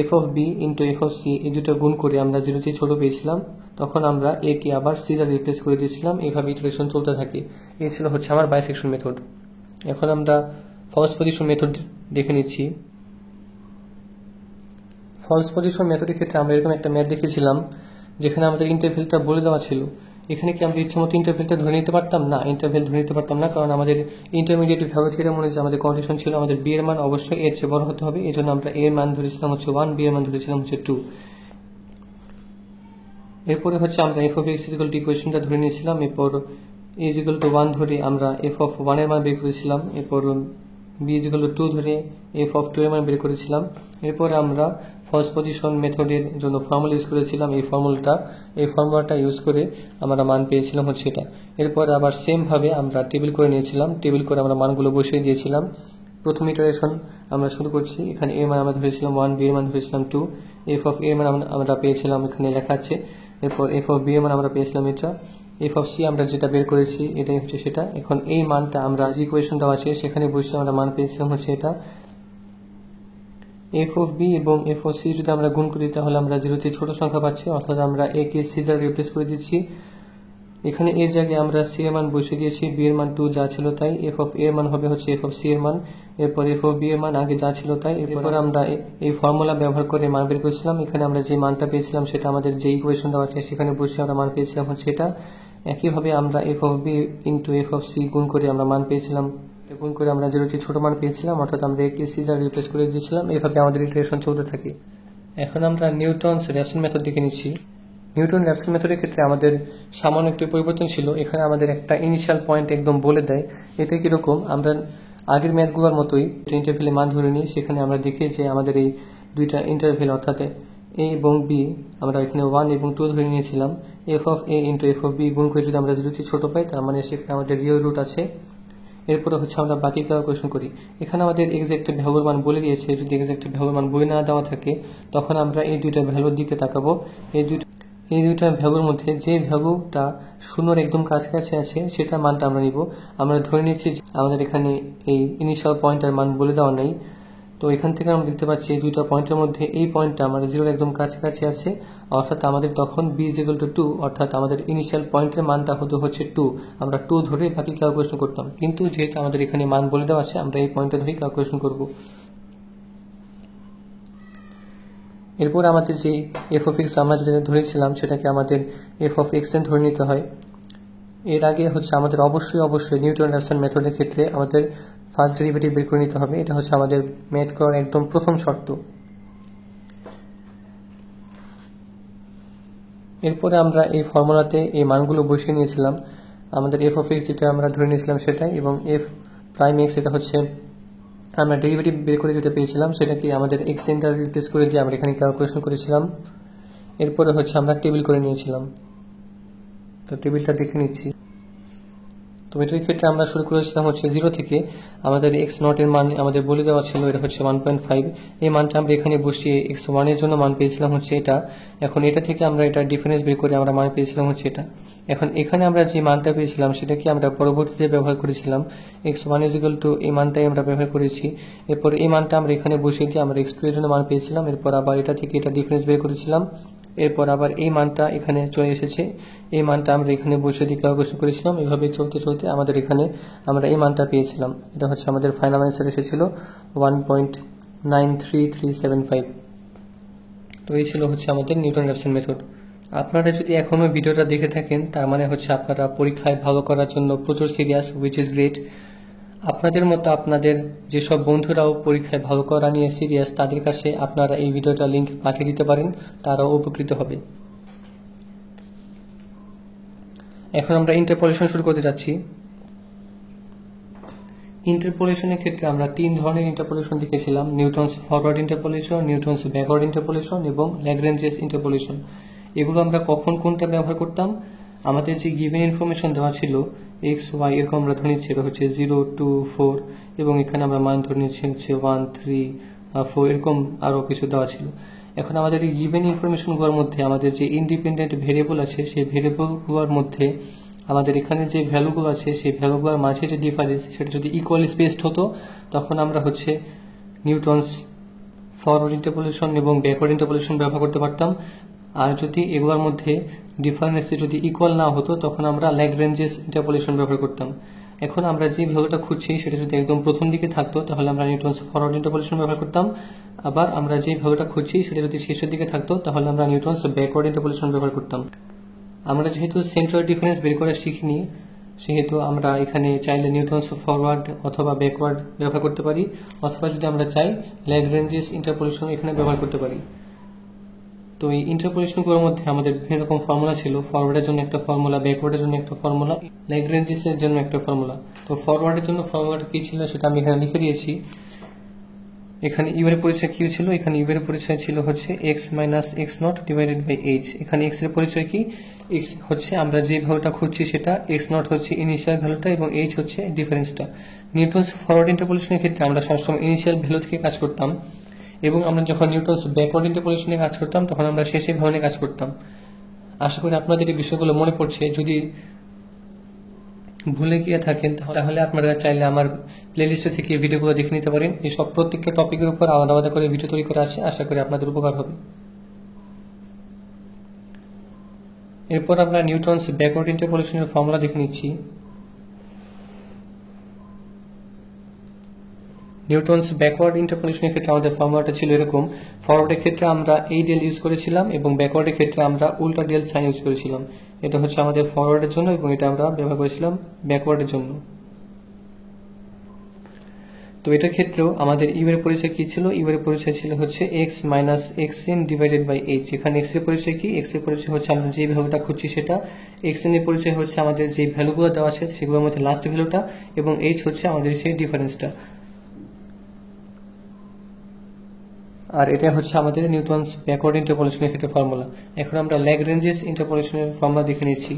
Speaker 1: F of B into F of C এই দুটো গুণ করে আমরা 0 চেয়ে ছোট পেয়েছিলাম, তখন আমরা এ কে আবার সি দ্বারা রিপ্লেস করে দিয়েছিলাম। এইভাবে ইটারেশন চলতে থাকে। এই ছিল হচ্ছে আমার বাইসেকশন মেথড। এখন আমরা ফলস পজিশন মেথড দেখে নিচ্ছি। ফলস পজিশন মেথডের ক্ষেত্রে আমরা এরকম একটা ম্যাথ দেখেছিলাম, যেখানে আমাদের ইন্টারভ্যালটা বলে দেওয়া ছিল। এখানে কি আমরা ইচ্ছে মতো ইন্টারভ্যালটা ধরে নিতে পারতাম? না, ইন্টারভ্যাল ধরে নিতে পারতাম না, কারণ আমাদের ইন্টারমিডিয়েট ভ্যালু থিওরাম অনুযায়ী আমাদের কন্ডিশন ছিল আমাদের বি এর মান অবশ্যই এর চেয়ে বড় হতে হবে। এই জন্য আমরা এ এর মান ধরেছিলাম হচ্ছে 1, বি এর মান ধরেছিলাম হচ্ছে 2। এরপরে হচ্ছে আমরা F of X equal to ইকুয়েশনটা ধরে নিয়েছিলাম। এরপর এ ইকুয়াল টু 1 ধরে আমরা এফ অফ 1 এর মান বের করেছিলাম। এরপর বি ইকুয়াল টু 2 ধরে এফ অফ 2 এর মান বের করেছিলাম। এরপর আমরা ফলস পজিশন মেথডের জন্য ফর্মুলা ইউজ করেছিলাম। এই ফর্মুলাটা ইউজ করে আমরা মান পেয়েছিলাম হচ্ছে এটা। এরপর আবার সেম ভাবে আমরা টেবিল করে নিয়েছিলাম। টেবিল করে আমরা মানগুলো বসিয়ে দিয়েছিলাম। প্রথম ইটারেশন আমরা শুরু করছি। এখানে এ মান আমরা ধরেছিলাম 1, বি এর মান ধরেছিলাম 2, এফ অফ এ এর মান আমরা পেয়েছিলাম এখানে লেখা আছে। এরপর এফ অফ বি এর মান আমরা পেয়েছিলাম এটা। এফ অফ সি আমরা যেটা বের করেছি এটাই হচ্ছে সেটা। এখন এই মানটা আমরা যে ইকুয়েশন দেওয়া আছে সেখানে বসে আমরা মান পেয়েছিলাম হচ্ছে এটা। এফ অফ বি এবং এফ অফ সি যদি আমরা গুণ করি, তাহলে আমরা 0 চেয়ে ছোট সংখ্যা পাচ্ছি, অর্থাৎ আমরা এ কে সি দ্বারা রিপ্লেস করে দিচ্ছি। এখানে এর জায়গায় আমরা সি এর মান বসিয়ে দিয়েছি, বি এর মান 2 যা ছিল তাই। এফ অফ এর মান হবে হচ্ছে এফ অফ সি এর মান। এরপর এফ অফ বি এর মান আগে যা ছিল তাই। এরপর আমরা এই ফর্মুলা ব্যবহার করে মান বের করেছিলাম। এখানে আমরা যে মানটা পেয়েছিলাম সেটা আমাদের যে ইকুয়েশন দেওয়া আছে সেখানে বসে আমরা মান পেয়েছিলাম হচ্ছে এটা। একইভাবে আমরা F of B into F of C গুণ করে আমরা মান পেয়েছিলাম, গুণ করে আমরা 0 চেয়ে ছোট মান পেয়েছিলাম, অর্থাৎ আমরা এ কে সি দ্বারা রিপ্লেস করে দিয়েছিলাম। এইভাবে আমাদের ইটারেশন চলতে থাকে। এখন আমরা নিউটনস র্যাপসন মেথড দেখে নিচ্ছি। নিউটন র্যাপসন মেথডের ক্ষেত্রে আমাদের সামান্য একটু পরিবর্তন ছিল। এখানে আমাদের একটা ইনিশিয়াল পয়েন্ট একদম বলে দেয়। এটা কিরকম, আমরা আগের ম্যাথগুলোর মতোই ইন্টারভ্যালে মান ধরে নিই। সেখানে আমরা দেখি যে আমাদের এই দুইটা ইন্টারভ্যাল অর্থাৎ এ এবং বি আমরা এখানে 1 এবং 2 ধরে নিয়েছিলাম। F of A into F of B গুণ করে যদি আমরা 0 চেয়ে ছোট পাই, তার মানে সেখানে আমাদের রিয়েল রুট আছে। এরপরে হচ্ছে আমরা বাকি ক্যালকুলেশন করি। এখানে আমাদের এক্সাক্ট ভ্যালুর মান বলে দিয়েছে। যদি এক্সাক্ট ভ্যালুর মান বই না দেওয়া থাকে, তখন আমরা এই দুইটা ভ্যালুর দিকে তাকাবো। এই দুইটা ভ্যালুর মধ্যে যে ভ্যালুটা শূন্যর একদম কাছাকাছি আছে সেটার মানটা আমরা নিব। আমরা ধরে নিচ্ছি আমাদের এখানে এই ইনিশিয়াল পয়েন্টের মান বলে দেওয়া নেই। তো এখান থেকে আমরা দেখতে পাচ্ছি এই দুইটা পয়েন্টের মধ্যে এই পয়েন্টটা আমাদের জিরোর একদম কাছাকাছি আছে, অর্থাৎ আমাদের তখন b = 2, অর্থাৎ আমাদের ইনিশিয়াল পয়েন্টের মানটা হচ্ছে 2। আমরা 2 ধরে বাকি ক্যালকুলেশন করতাম, কিন্তু যেহেতু আমাদের এখানে মান বলে দেওয়া আছে আমরা এই পয়েন্টটা ধরেই ক্যালকুলেশন করব। এরপর আমাদের যে f(x) আমরা যেটা ধরেছিলাম সেটাকে আমাদের f(x) ধরে নিতে হয়। এর আগে আমাদের অবশ্যই নিউটন-র্যাপসন মেথডের ক্ষেত্রে আমাদের ফার্স্ট ডেরিভেটিভ বের করে নিতে হবে। এটা আমাদের ম্যাথ করার একদম প্রথম শর্ত। এরপরে আমরা এই ফর্মুলাতে এই মানগুলো বসিয়ে নিয়েছিলাম। আমাদের f(x) যেটা আমরা ধরে নিয়েছিলাম সেটাই, এবং f'(x) এটা আমরা ডেরিভেটিভ বের করে যেটা পেয়েছিলাম সেটাকে আমাদের x দ্বারা রিপ্লেস করে দিয়ে আমরা এখানে ক্যালকুলেশন করেছিলাম। এরপরে আমরা টেবিল করে নিয়েছিলাম। তো টেবিলটা দেখে নিচ্ছি। তো এটার ক্ষেত্রে আমরা শুরু করেছিলাম 0 থেকে। আমাদের x0 এর মান আমাদের বলে দেওয়া ছিল এটা 1.5। এই মানটা আমরা এখানে বসিয়ে x1 এর জন্য মান পেয়েছিলাম এটা। এখন এটা থেকে আমরা এটা ডিফারেন্স বের করে আমরা মান পেয়েছিলাম এটা। এখন এখানে আমরা যে মানটা পেয়েছিলাম সেটাকে আমরা পরবর্তীতে ব্যবহার করেছিলাম। x1 এই মানটাই আমরা ব্যবহার করেছি। এরপর এই মানটা আমরা এখানে বসিয়ে দিয়ে আমরা x2 এর জন্য মান পেয়েছিলাম। এরপর আবার এটা থেকে এটা ডিফারেন্স বের করেছিলাম। এরপর আবার এই মানটা এখানে চলে এসেছে, এই মানটা আমরা এখানে বসে দিয়ে ক্যালকুলেশন করেছিলাম। এভাবে চলতে চলতে আমাদের এখানে আমরা এই মানটা পেয়েছিলাম। এটা আমাদের ফাইনাল অ্যান্সার এসেছিল 1.93375। তো এই ছিল আমাদের নিউটন-র্যাপসন মেথড। আপনারা যদি এখনো ভিডিওটা দেখে থাকেন তার মানে আপনারা পরীক্ষায় ভালো করার জন্য প্রচুর সিরিয়াস, হুইচ ইজ গ্রেট। আপনাদের মতো আপনাদের যেসব বন্ধুরাও পরীক্ষায় ভালো করা নিয়ে সিরিয়াস, তাদের কাছে আপনারা এই ভিডিওটা লিংক পাঠিয়ে দিতে পারেন, তারাও উপকৃত হবে। এখন আমরা ইন্টারপোলেশন শুরু করতে যাচ্ছি। ইন্টারপোলেশনের ক্ষেত্রে আমরা 3 ধরনের ইন্টারপোলেশন দেখেছিলাম: Newton's forward interpolation, Newton's backward interpolation এবং ল্যাগ্রেঞ্জেস ইন্টারপোলেশন। এগুলো আমরা কখন কোনটা ব্যবহার করতাম? আমাদের যে গিভেন ইনফরমেশন দেওয়া ছিল x, y এরকম আমরা ধরে নিচ্ছি এটা 0, 2, 4 এবং এখানে আমরা মান ধরে নিচ্ছি 1, 3, 4 এরকম আরো কিছু দেওয়া ছিল। এখন আমাদের এই গিভেন ইনফরমেশনগুলোর মধ্যে আমাদের যে ইন্ডিপেন্ডেন্ট ভেরিয়েবল আছে সেই ভেরিয়েবলগুলোর মধ্যে আমাদের এখানে যে ভ্যালুগুলো আছে সেই ভ্যালুগুলোর মাঝে যে ডিফারেন্স সেটা যদি ইকুয়ালি স্পেসড হতো তখন আমরা নিউটনস ফরওয়ার্ড ইন্টারপোলেশন এবং ব্যাকওয়ার্ড ইন্টারপোলেশন ব্যবহার করতে পারতাম। আর যদি এগুলোর মধ্যে ডিফারেন্স যদি ইকুয়াল না হতো তখন আমরা ল্যাগ্রেঞ্জেস ইন্টারপোলেশন ব্যবহার করতাম। এখন আমরা যে ভ্যালুটা খুঁজছি সেটা যদি একদম প্রথম দিকে থাকতো তাহলে আমরা নিউটনস ফরওয়ার্ড ইন্টারপোলেশন ব্যবহার করতাম। আবার আমরা যে ভ্যালুটা খুঁজছি সেটা যদি শেষের দিকে থাকতো তাহলে আমরা নিউটনস ব্যাকওয়ার্ড ইন্টারপোলেশন ব্যবহার করতাম। আমরা যেহেতু সেন্ট্রাল ডিফারেন্স বের করা শিখিনি সেহেতু আমরা এখানে চাইলে নিউটনস ফরওয়ার্ড অথবা ব্যাকওয়ার্ড ব্যবহার করতে পারি, অথবা যদি আমরা চাই ল্যাগ্রেঞ্জেস ইন্টারপোলেশন এখানে ব্যবহার করতে পারি। তো এই ইন্টারপোলেশনগুলোর মধ্যে আমাদের বিভিন্ন রকম ফর্মুলা ছিল। ফরওয়ার্ডের জন্য একটা ফর্মুলা, ব্যাকওয়ার্ডের জন্য একটা ফর্মুলা, ল্যাগ্রেঞ্জেসের জন্য একটা ফর্মুলা। তো ফরওয়ার্ডের জন্য ফর্মুলাটা কি ছিল সেটা আমি এখানে লিখে দিয়েছি। এখানে ইউ এর পরিচয় কি ছিল? এখানে ইউ এর পরিচয় ছিল x minus x0 divided by h। এখানে x এর পরিচয় কি? x আমরা যে ভ্যালুটা খুঁজছি সেটা, x0 ইনিশিয়াল ভ্যালুটা এবং h ডিফারেন্সটা। নিউটনস ফরওয়ার্ড ইন্টারপোলেশনের ক্ষেত্রে আমরা সবসময় ইনিশিয়াল ভ্যালু থেকে কাজ করতাম, এবং আমরা যখন নিউটনস ব্যাকওয়ার্ড ইন্টারপোলেশনে কাজ করতাম তখন আমরা শেষে ভ্যালু কাজ করতাম। আশা করি আপনাদের এই বিষয়গুলো মনে পড়ছে। যদি ভুলে গিয়ে থাকেন তাহলে আপনারা চাইলে আমার প্লেলিস্টে থেকে ভিডিওগুলো দেখে নিতে পারেন। এই সব প্রত্যেকটা টপিকের উপর আলাদা আলাদা করে ভিডিও তৈরি করা আছে, আশা করি আপনাদের উপকার হবে। এরপর আমরা নিউটনস ব্যাকওয়ার্ড ইন্টারপোলেশনের ফর্মুলা দেখে নিচ্ছি। নিউটনস ব্যাকওয়ার্ড ইন্টারপোলেশনের ক্ষেত্রে আমাদের ফর্মুলাটা ছিল এরকম: ফরওয়ার্ডের ক্ষেত্রে আমরা এই ডেল ইউজ করেছিলাম এবং ব্যাকওয়ার্ডের ক্ষেত্রে আমরা উল্টা ডেল সাইন ইউজ করেছিলাম। এটা আমাদের ফরওয়ার্ডের জন্য এবং এটা আমরা ব্যবহার করেছিলাম ব্যাকওয়ার্ডের জন্য। তো এটার ক্ষেত্রেও আমাদের ইউ এর পরিচয় কি ছিল? ইউ এর পরিচয় ছিল x minus xn divided by h। এখানে x এর পরিচয় কি? x এর পরিচয় আমরা যে ভ্যালুটা খুঁজছি সেটা, xn এর পরিচয় আমাদের যে ভ্যালুগুলো দেওয়া আছে সেগুলোর মধ্যে লাস্ট ভ্যালুটা, এবং h আমাদের সেই ডিফারেন্সটা। আর এটা আমাদের নিউটনস ব্যাকওয়ার্ড ইন্টারপোলেশনের ক্ষেত্রে ফর্মুলা। এখন আমরা ল্যাগ্রেঞ্জেস ইন্টারপোলেশনের ফর্মুলা দেখে নিচ্ছি।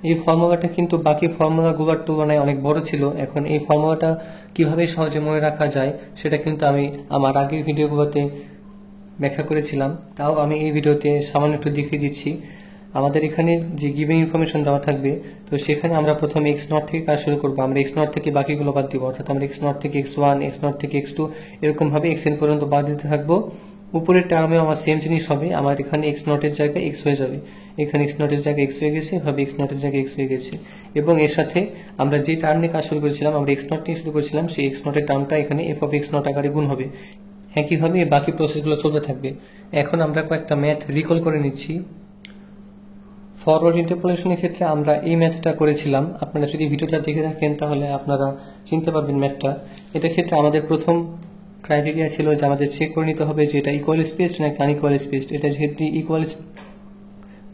Speaker 1: এই ফর্মুলাটা কিন্তু বাকি ফর্মুলাগুলোর তুলনায় অনেক বড় ছিল। এখন এই ফর্মুলাটা কিভাবে সহজে মনে রাখা যায় সেটা কিন্তু আমি আমার আগের ভিডিওগুলোতে ব্যাখ্যা করেছিলাম, তাও আমি এই ভিডিওতে সামান্য একটু দেখিয়ে দিচ্ছি। আমাদের এখানে যে গিভেন ইনফরমেশন দেওয়া থাকবে, তো সেখানে আমরা প্রথমে এক্স নট থেকে কাজ শুরু করবো। আমরা এক্স নট থেকে বাকিগুলো বাদ দিব, অর্থাৎ আমরা এক্স নট থেকে x1, এক্স নট থেকে x2 এরকমভাবে xn পর্যন্ত বাদ দিতে থাকবো। উপরের টার্মে আমার সেম জিনিস হবে, আমার এখানে এক্স নটের জায়গায় এক্স হয়ে যাবে, এখানে এক্স নটের জায়গায় এক্স হয়ে গেছে, এভাবে এক্স নটের জায়গায় এক্স হয়ে গেছে। এবং এর সাথে আমরা যে টার্ম নিয়ে কাজ শুরু করেছিলাম, আমরা এক্স নট নিয়ে শুরু করেছিলাম, সেই এক্স নটের টার্মটা এখানে এফ অফ এক্স নট আকারে গুণ হবে। একইভাবে বাকি প্রসেসগুলো চলতে থাকবে। এখন আমরা কয়েকটা ম্যাথ রিকল করে নিচ্ছি। ফরওয়ার্ড ইন্টারপোলেশনের ক্ষেত্রে আমরা এই ম্যাথটা করেছিলাম। আপনারা যদি ভিডিওটা দেখে থাকেন তাহলে আপনারা চিনতে পারবেন ম্যাথটা। এটার ক্ষেত্রে আমাদের প্রথম ক্রাইটেরিয়া ছিল যে আমাদের চেক করে নিতে হবে যে এটা ইকুয়াল স্পেসড নাকি আনইকুয়াল স্পেসড। এটা যেহেতু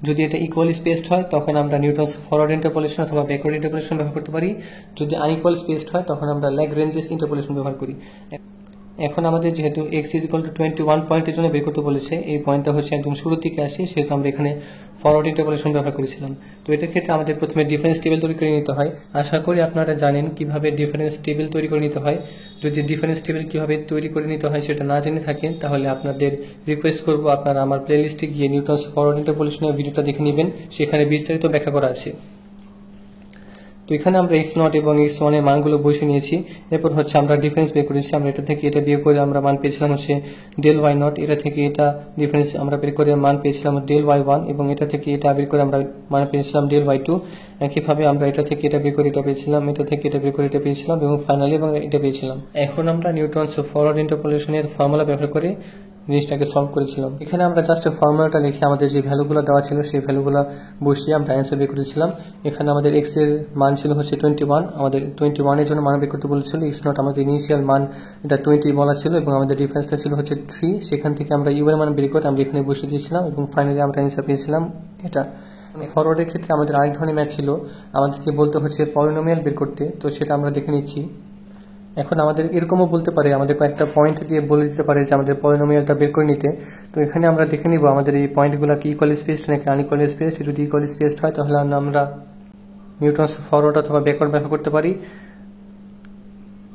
Speaker 1: যদি এটা ইকুয়াল স্পেসড হয় তখন আমরা নিউটনস ফরওয়ার্ড ইন্টারপোলেশন অথবা ব্যাকওয়ার্ড ইন্টারপোলেশন ব্যবহার করতে পারি। যদি আনইকুয়াল স্পেসড হয় তখন আমরা ল্যাগ্রেঞ্জেস ইন্টারপোলেশন ব্যবহার করি। এখন আমাদের যেহেতু x = 21 পয়েন্টের জন্য বের করতে বলেছে, এই পয়েন্টটা হচ্ছে একদম শুরুর দিকে আসে, সেহেতু আমরা এখানে ফরওয়ার্ড ইন্টারপোলেশন ব্যবহার করেছিলাম। তো এটার ক্ষেত্রে আমাদের প্রথমে ডিফারেন্স টেবিল তৈরি করে নিতে হয়। আশা করি আপনারা জানেন কিভাবে ডিফারেন্স টেবিল তৈরি করে নিতে হয়। যদি ডিফারেন্স টেবিল কিভাবে তৈরি করে নিতে হয় সেটা না জেনে থাকেন তাহলে আপনাদের রিকোয়েস্ট করব আপনারা আমার প্লেলিস্টে গিয়ে নিউটনস ফরওয়ার্ড ইন্টারপোলেশনের ভিডিওটা দেখে নেবেন, সেখানে বিস্তারিত ব্যাখ্যা করা আছে। তো এখানে আমরা এক্স নট এবং x1 এর মানগুলো বসে নিয়েছি। এরপর হচ্ছে আমরা ডিফারেন্স বের করেছি। আমরা এটা থেকে এটা বিয়োগ করে আমরা মান পেয়েছিলাম হচ্ছে ডেল ওয়াই নট। এটা থেকে এটা ডিফারেন্স আমরা বের করে মান পেয়েছিলাম ডেল ওয়াই1, এবং এটা থেকে এটা বের করে আমরা মান পেয়েছিলাম ডেল ওয়াই2। একইভাবে আমরা এটা থেকে এটা বের করে এটা পেয়েছিলাম, এটা থেকে এটা বের করে এটা পেয়েছিলাম, এবং ফাইনালি এবং এটা পেয়েছিলাম। এখন আমরা নিউটনস ফরওয়ার্ড ইন্টারপোলেশনের ফর্মুলা ব্যবহার করে জিনিসটাকে সলভ করেছিলাম। এখানে আমরা জাস্ট ফর্মুলাটা লিখে আমাদের যে ভ্যালুগুলো দেওয়া ছিল সেই ভ্যালুগুলো বসিয়ে আমরা অ্যান্সার বের করেছিলাম। এখানে আমাদের এক্স এর মান ছিল হচ্ছে 21, আমাদের 21 এর জন্য মান বের করতে বলেছিল। এক্স নট আমাদের ইনিশিয়াল মান এটা 20 বলা ছিল, এবং আমাদের ডিফারেন্সটা ছিল হচ্ছে 3। সেখান থেকে আমরা ইউ এর মান বের করে আমরা এখানে বসিয়ে দিয়েছিলাম, এবং ফাইনালি আমরা অ্যান্সার পেয়েছিলাম এটা। ফরওয়ার্ডের ক্ষেত্রে আমাদের আরেক ধরনের ম্যাথ ছিল, আমাদেরকে বলতে হচ্ছে পলিনোমিয়াল বের করতে। তো সেটা আমরা দেখে নিচ্ছি। এখন আমাদের এরকমও বলতে পারে, আমাদের কয়েকটা পয়েন্ট দিয়ে বলে দিতে পারে যে আমাদের পলিনোমিয়ালটা বের করে নিতে। তো এখানে আমরা দেখে নিব আমাদের এই পয়েন্টগুলো কি ইকুয়াল স্পেসড নাকি আনইকুয়াল স্পেসড। যদি ইকুয়াল স্পেসড হয় তাহলে আমরা নিউটনস ফরওয়ার্ড অথবা ব্যাকওয়ার্ড ব্যবহার করতে পারি।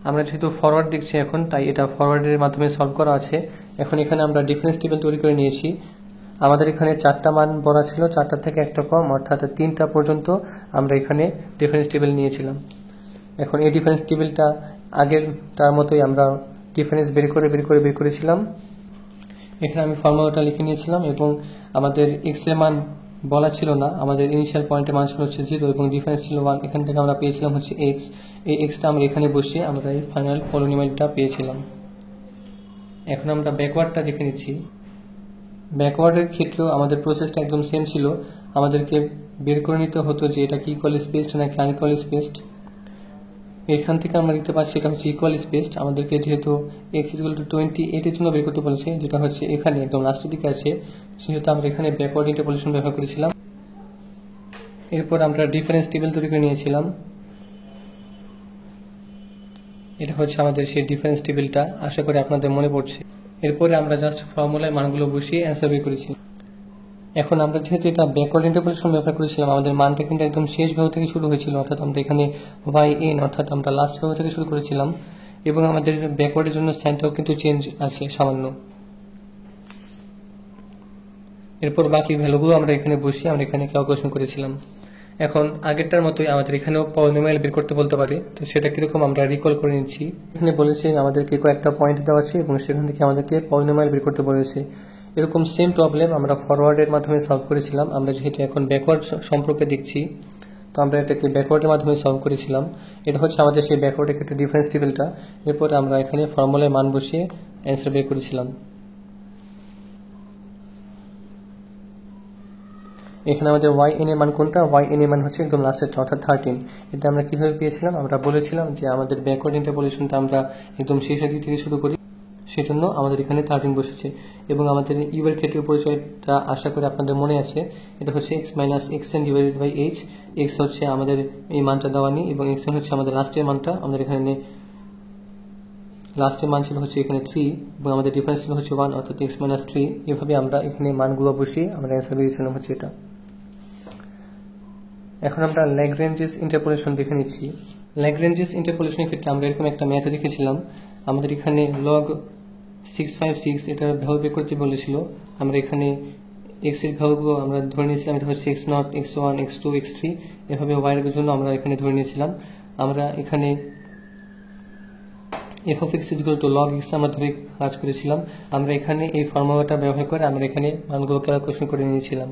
Speaker 1: আমরা যেহেতু ফরওয়ার্ড দেখছি এখন, তাই এটা ফরওয়ার্ডের মাধ্যমে সলভ করা আছে। এখন এখানে আমরা ডিফারেন্স টেবিল তৈরি করে নিয়েছি। আমাদের এখানে 4টা মান বলা ছিল, 4টা থেকে একটা কম, অর্থাৎ 3টা পর্যন্ত আমরা এখানে ডিফারেন্স টেবিল নিয়েছিলাম। এখন এই ডিফারেন্স টেবিলটা আগের তার মতোই আমরা ডিফারেন্স বের করেছিলাম। এখানে আমি ফর্মুলাটা লিখে নিয়েছিলাম, এবং আমাদের এক্স এর মান বলা ছিল না, আমাদের ইনিশিয়াল পয়েন্টের মান ছিল হচ্ছে 0 এবং ডিফারেন্স ছিল 1। এখান থেকে আমরা পেয়েছিলাম হচ্ছে এক্স। এই এক্সটা আমরা এখানে বসিয়ে আমরা এই ফাইনাল পলিনোমিয়ালটা পেয়েছিলাম। এখন আমরা ব্যাকওয়ার্ডটা দেখে নিচ্ছি। ব্যাকওয়ার্ডের ক্ষেত্রেও আমাদের প্রসেসটা একদম সেম ছিল। আমাদেরকে বের করে নিতে হতো যে এটা কি ইকুয়াল স্পেসড নাকি আনইকুয়াল স্পেসড। এখান থেকে আমরা দেখতে পাচ্ছি এটা হচ্ছে ইকুয়াল স্পেসড। আমাদেরকে যেহেতু x = 28 এর জন্য বের করতে বলেছে, যেটা হচ্ছে এখানে একদম লাস্টের দিকে আছে, সেহেতু আমরা এখানে ব্যাকওয়ার্ড ইন্টারপোলেশন ব্যবহার করেছিলাম। এরপর আমরা ডিফারেন্স টেবিল তৈরি করে নিয়েছিলাম। এটা হচ্ছে আমাদের সেই ডিফারেন্স টেবিলটা, আশা করি আপনাদের মনে পড়ছে। এরপরে আমরা জাস্ট ফর্মুলায় মানগুলো বসিয়ে অ্যান্সার বের করেছি। এখন আমরা যেহেতু এটা ব্যাকওয়ার্ড ইন্টারপোলেশন ব্যবহার করেছিলাম, আমাদের মানটা কিন্তু একদম শেষ ভ্যালু থেকে শুরু হয়েছিল, অর্থাৎ আমরা এখানে yn অর্থাৎ আমরা লাস্ট ভ্যালু থেকে শুরু করেছিলাম, এবং আমাদের ব্যাকওয়ার্ডের জন্য সাইনটাও কিন্তু চেঞ্জ আছে সামান্য। এরপর বাকি ভ্যালুগুলো আমরা এখানে বসিয়ে আমরা এখানে ক্যালকুলেশন করেছিলাম। এখন আগেরটার মতোই আমাদের এখানেও পলিনোমিয়াল বের করতে বলতে পারে, তো সেটা কিরকম আমরা রিকল করে নিচ্ছি। এখানে বলেছে আমাদেরকে কয়েকটা পয়েন্ট দেওয়া আছে এবং সেখান থেকে আমাদেরকে পলিনোমিয়াল বের করতে বলেছে। এরকম সেম প্রবলেম আমরা ফরওয়ার্ডের মাধ্যমে সলভ করেছিলাম। আমরা যেহেতু এখন ব্যাকওয়ার্ড সম্পর্কে দেখছি, তো আমরা এটাকে ব্যাকওয়ার্ডের মাধ্যমে সলভ করেছিলাম। এটা হচ্ছে আমাদের সেই ব্যাকওয়ার্ডের ক্ষেত্রে ডিফারেন্স টেবিলটা। এরপর আমরা এখানে ফর্মুলায় মান বসিয়ে অ্যান্সার বের করেছিলাম। এখানে আমাদের yn এর মান কোনটা, yn এর মান হচ্ছে একদম লাস্টেরটা অর্থাৎ 13। এটা আমরা কিভাবে পেয়েছিলাম, আমরা বলেছিলাম যে আমাদের ব্যাকওয়ার্ড ইন্টারপোলেশনটা আমরা একদম শেষের দিক থেকে শুরু করি, সেজন্য আমাদের এখানে 13 বসেছে। এবং আমাদের ইউ এর ক্ষেত্রে পরিচয়টা আশা করি আপনাদের মনে আছে, এটা হচ্ছে x - xn / h। x হচ্ছে আমাদের এই মানটা দেওয়া নেই, এবং xn হচ্ছে আমাদের লাস্টের মানটা। আমাদের এখানে লাস্টের মান ছিল হচ্ছে এখানে 3, এবং আমাদের ডিফারেন্স ছিল হচ্ছে 1 অর্থাৎ x - 3। এভাবে আমরা এখানে মানগুলো বসিয়ে আমরা অ্যান্সার পেয়েছিলাম হচ্ছে এটা। এখন আমরা ল্যাগ্রেঞ্জেস ইন্টারপোলেশন দেখে নিচ্ছি। ল্যাগ্রেঞ্জেস ইন্টারপোলেশনের ক্ষেত্রে আমরা এরকম একটা ম্যাথ দেখেছিলাম। আমাদের এখানে লগ 656 এটার ভ্যালু বের করতে বলেছিল। আমরা এখানে এক্স এর ভ্যালুগুলো আমরা ধরে নিয়েছিলাম, এটা হচ্ছে x0, x1, x2, x3, এভাবে y এর জন্য আমরা এখানে ধরে নিয়েছিলাম। আমরা এখানে f of x = log x আমরা ধরে কাজ করেছিলাম। আমরা এখানে এই ফর্মুলাটা ব্যবহার করে আমরা এখানে মানগুলো ক্যালকুলেশন করে নিয়েছিলাম।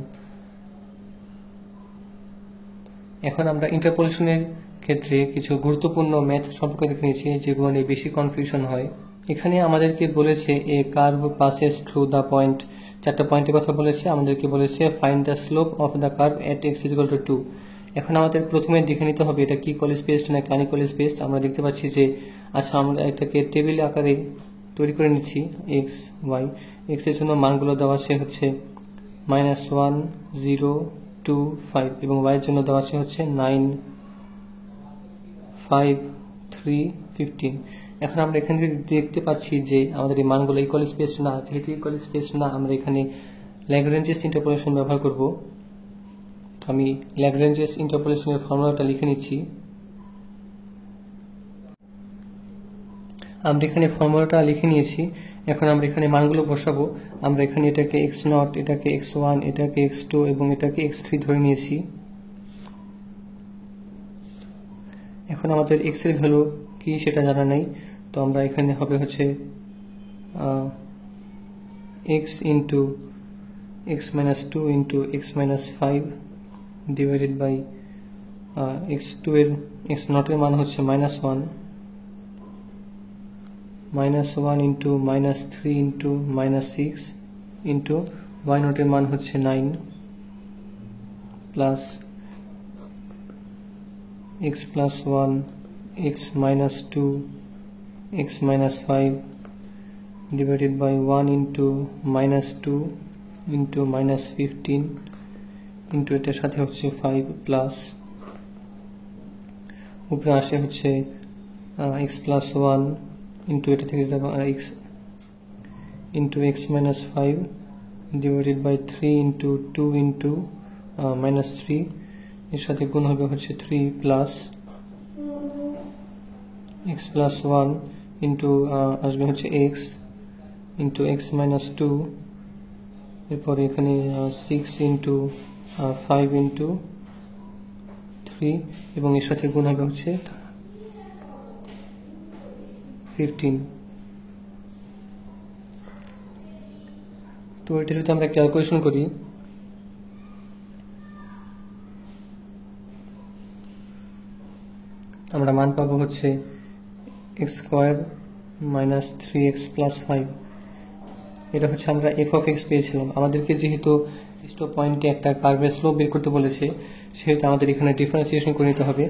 Speaker 1: এখন আমরা ইন্টারপোলেশনের ক্ষেত্রে কিছু গুরুত্বপূর্ণ ম্যাথ সম্পর্কে দেখে নিয়েছি যেগুলো নিয়ে বেশি কনফিউশন হয়। এখানে আমাদেরকে বলেছে a curve passes through the point, 4টা পয়েন্টের কথা বলেছে। আমাদেরকে বলেছে find the slope of the curve at x = 2। এখন আমাদের প্রথমে দেখে নিতে হবে এটা কি ইকুয়াল স্পেসড না আনইকুয়াল স্পেসড। আমরা দেখতে পাচ্ছি যে আচ্ছা আমরা এটাকে টেবিল আকারে তৈরি করে নিচ্ছি। x y, x এর জন্য মানগুলো দেওয়া আছে হচ্ছে -1 0 2 5 এবং y এর জন্য দেওয়া আছে হচ্ছে 9 5 3 15। এখন আমরা এখান থেকে দেখতে পাচ্ছি যে আমাদের এই মানগুলো ইকুয়াল স্পেসড না। যেহেতু ইকুয়াল স্পেসড না, আমরা এখানে ল্যাগ্রেঞ্জেস ইন্টারপোলেশন ব্যবহার করব। তো আমি ল্যাগ্রেঞ্জেস ইন্টারপোলেশনের ফর্মুলাটা লিখে নিচ্ছি। আমরা এখানে ফর্মুলাটা লিখে নিয়েছি। এখন আমরা এখানে মানগুলো বসাবো। আমরা এখানে এটাকে x0, এটাকে x1, এটাকে x2 এবং এটাকে x3 ধরে নিয়েছি। এখন আমাদের x এর ভ্যালু কি সেটা জানা নাই, তো আমরা এখানে হবে হচ্ছে x into x-2 into x-5 divided by x2 এর x0 এর মান হচ্ছে -1 into -3 into -6 into y0 এর মান হচ্ছে 9 plus x plus 1 x minus 2 x minus 5 divided by 1 into -2 into -15 into এটার সাথে হচ্ছে 5 plus উপরে আসে হচ্ছে x plus 1 into এটা থেকে x into x minus 5 divided by 3 into 2 into -3 এর সাথে গুণ হবে হচ্ছে 3 plus x plus 1 into আসবে হচ্ছে x into x minus 2, এরপরে এখানে 6 into 5 into 3 এবং এর সাথে গুণ হবে হচ্ছে 15। তো এটা যদি আমরা ক্যালকুলেশন করি আমরা মান পাবো হচ্ছে x² minus 3x plus 5। এটা হচ্ছে আমরা f of x পেয়েছিলাম। আমাদেরকে যেহেতু নির্দিষ্ট পয়েন্টে একটা কার্ভের স্লোপ বের করতে বলেছে, সেহেতু আমাদের এখানে ডিফারেন্সিয়েশন করে নিতে হবে।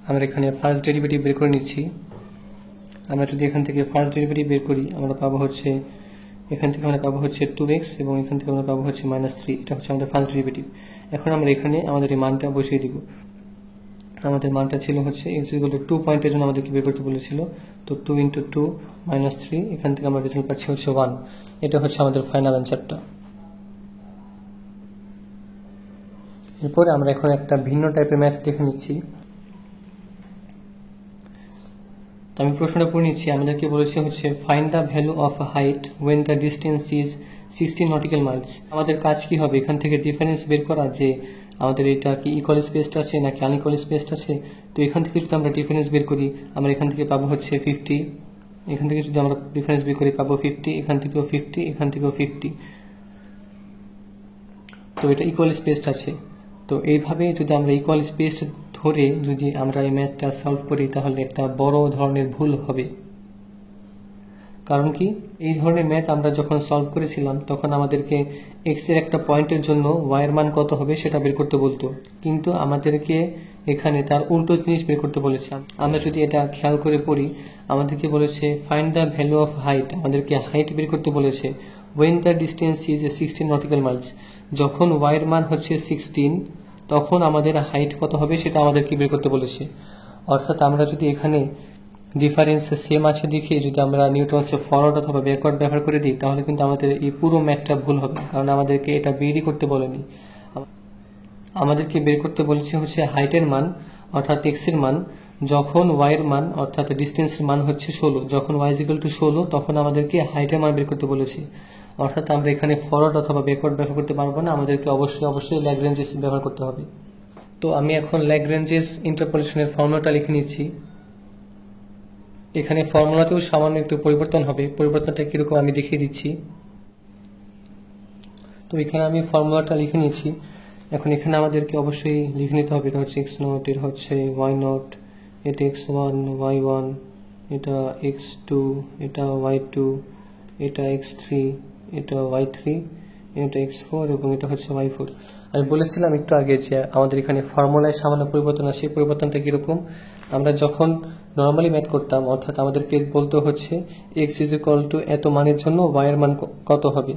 Speaker 1: আমরা এখানে ফার্স্ট ডেরিভেটিভ বের করে নিচ্ছি। আমরা যদি এখান থেকে ফার্স্ট ডেরিভেটিভ বের করি আমরা পাবো হচ্ছে এখান থেকে আমরা পাবো হচ্ছে 2x এবং এখান থেকে আমরা পাবো হচ্ছে -3। এটা হচ্ছে আমাদের ফার্স্ট ডেরিভেটিভ। এখন আমরা এখানে আমাদের এই মানটা বসিয়ে দিব। আমাদের মানটা ছিল হচ্ছে x = 2 পয়েন্টের জন্য আমাদেরকে বের করতে বলেছিল। তো 2 into 2 -3, এখান থেকে আমরা রেজাল্ট পাচ্ছি হচ্ছে 1। এটা হচ্ছে আমাদের ফাইনাল অ্যান্সারটা। এরপরে আমরা এখন একটা ভিন্ন টাইপের ম্যাথ দেখে নিচ্ছি। তো আমি প্রশ্নটা পড়ে নিচ্ছি। আমাদেরকে বলেছে হচ্ছে find the value of height when the distance is 60 nautical miles. আমাদের কাজ কি হবে এখান থেকে ডিফারেন্স বের করা, যে আমাদের এটা কি ইকুয়াল স্পেসড আছে নাকি আনইকুয়াল স্পেসড আছে। তো এখান থেকে যদি আমরা ডিফারেন্স বের করি আমরা এখান থেকে পাবো হচ্ছে 50, এখান থেকে যদি আমরা ডিফারেন্স বের করি পাবো 50, এখান থেকেও 50, এখান থেকেও 50। তো এটা ইকুয়াল স্পেসড আছে। তো এইভাবে যদি আমরা ইকুয়াল স্পেসড ধরে যদি আমরা এই ম্যাথটা সলভ করি তাহলে একটা বড় ধরনের ভুল হবে। কারণ কি, এই ধরনের ম্যাথ আমরা যখন সলভ করেছিলাম তখন আমাদেরকে x এর একটা পয়েন্টের জন্য y এর মান কত হবে সেটা বের করতে বলতো, কিন্তু আমাদেরকে এখানে তার উল্টো জিনিস বের করতে বলেছে। আমরা যদি এটা খেয়াল করে পড়ি আমাদেরকে বলেছে find the value of height, আমাদেরকে হাইট বের করতে বলেছে when the distance is 16 nautical miles. যখন y এর মান হচ্ছে 16 তখন আমাদের হাইট কত হবে সেটা আমাদেরকে বের করতে বলেছে। অর্থাৎ আমরা যদি এখানে ডিফারেন্স সেম আছে দেখে যদি আমরা নিউটনস ফরওয়ার্ড অথবা ব্যাকওয়ার্ড ব্যবহার করে দিই তাহলে কিন্তু আমাদের এই পুরো ম্যাথটা ভুল হবে, কারণ আমাদেরকে এটা বেরই করতে বলেনি। আমাদেরকে বের করতে বলেছে হচ্ছে হাইটের মান অর্থাৎ x এর মান। যখন y এর মান অর্থাৎ ডিস্টেন্সের মান হচ্ছে 16, যখন y = 16 তখন আমাদেরকে হাইটের মান বের করতে বলেছে। অর্থাৎ আমরা এখানে ফরওয়ার্ড অথবা ব্যাকওয়ার্ড ব্যবহার করতে পারবো না, আমাদেরকে অবশ্যই ল্যাগ্রেঞ্জেস ব্যবহার করতে হবে। তো আমি এখন ল্যাগ্রেঞ্জেস ইন্টারপোলেশনের ফর্মুলাটা লিখে নিচ্ছি। এখানে ফর্মুলাতেও সামান্য একটু পরিবর্তন হবে, পরিবর্তনটা কিরকম আমি দেখিয়ে দিচ্ছি। তো এখানে আমি ফর্মুলাটা লিখে নিয়েছি। এখন এখানে আমাদেরকে অবশ্যই লিখে নিতে হবে, এটা হচ্ছে x0, এটা হচ্ছে y0, এটা x1 y1, এটা x2, এটা y2, এটা x3, এটা y3, এটা x4 এবং এটা হচ্ছে y4। আমি বলেছিলাম একটু আগে যে আমাদের এখানে ফর্মুলায় সামান্য পরিবর্তন আসে। পরিবর্তনটা কিরকম, আমরা যখন নর্মালি ম্যাথ করতাম অর্থাৎ আমাদেরকে বলতে হচ্ছে x = এত মানের জন্য y এর মান কত হবে,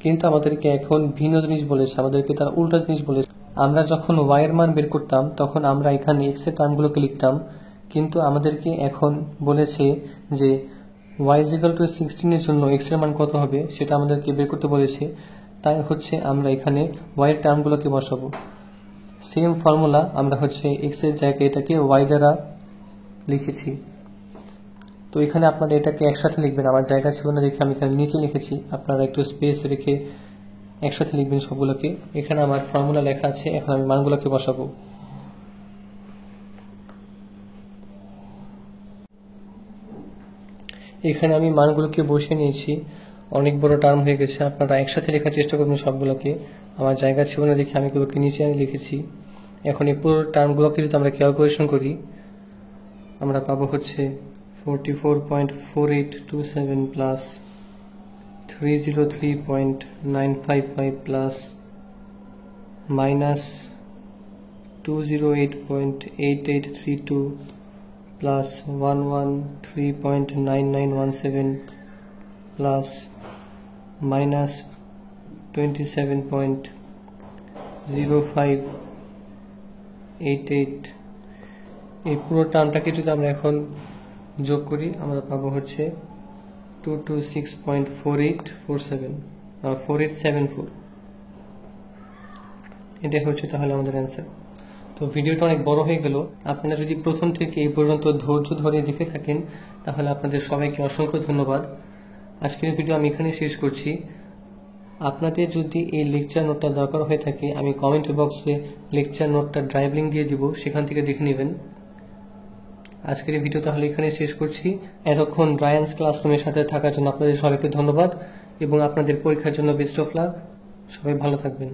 Speaker 1: কিন্তু আমাদেরকে এখন ভিন্ন জিনিস বলেছে, আমাদেরকে তার উল্টা জিনিস বলেছে। আমরা যখন y এর মান বের করতাম তখন আমরা এখানে x এর টার্মগুলোকে লিখতাম, কিন্তু আমাদেরকে এখন বলেছে যে y = 16 এর জন্য x এর মান কত হবে সেটা আমাদেরকে বের করতে বলেছে। তাই হচ্ছে আমরা এখানে y এর টার্মগুলোকে বসাবো। সেম ফর্মুলা আমরা হচ্ছে x এর জায়গায় এটাকে y দ্বারা লিখেছি। তো এখানে আপনারা এটাকে একসাথে লিখবেন, আমার জায়গা ছিল না দেখে আমি এখানে নিচে লিখেছি, আপনারা একটু স্পেস রেখে একসাথে লিখবেন সবগুলোকে। এখানে আমার ফর্মুলা লেখা আছে, এখন আমি মানগুলোকে বসাবো। এখানে আমি মানগুলোকে বসিয়ে নিয়েছি, অনেক বড় টার্ম হয়ে গেছে, আপনারা একসাথে লেখার চেষ্টা করবেন সবগুলোকে। আমার জায়গা ছিল না দেখে আমি এগুলোকে নিচে লিখেছি। এখন এই পুরো টার্মগুলোকে যদি আমরা ক্যালকুলেশন করি আমরা পাবো হচ্ছে 44.4827 plus 303.955 plus minus 208.8832 plus 113.9917 plus minus 27.0588। এই পুরো টার্মটাকে যদি আমরা এখন যোগ করি আমরা পাবো হচ্ছে 226.4874 এটাই হচ্ছে তাহলে আমাদের অ্যান্সার। তো ভিডিওটা অনেক বড় হয়ে গেল, আপনারা যদি প্রথম থেকে এই পর্যন্ত ধৈর্য ধরে দেখে থাকেন তাহলে আপনাদের সবাইকে অসংখ্য ধন্যবাদ। আজকের ভিডিও আমি এখানে শেষ করছি। আপনাদের যদি এই লেকচার নোটটা দরকার হয়ে থাকে আমি কমেন্ট বক্সে লেকচার নোটটা ড্রাইভ লিঙ্ক দিয়ে দিব, সেখান থেকে দেখে নেবেন। আজকের এই ভিডিও তাহলে এখানে শেষ করছি। এতক্ষণ রায়ান্স ক্লাসরুমের সাথে থাকার জন্য আপনাদের সবাইকে ধন্যবাদ এবং আপনাদের পরীক্ষার জন্য বেস্ট অফ লাক। সবাই ভালো থাকবেন।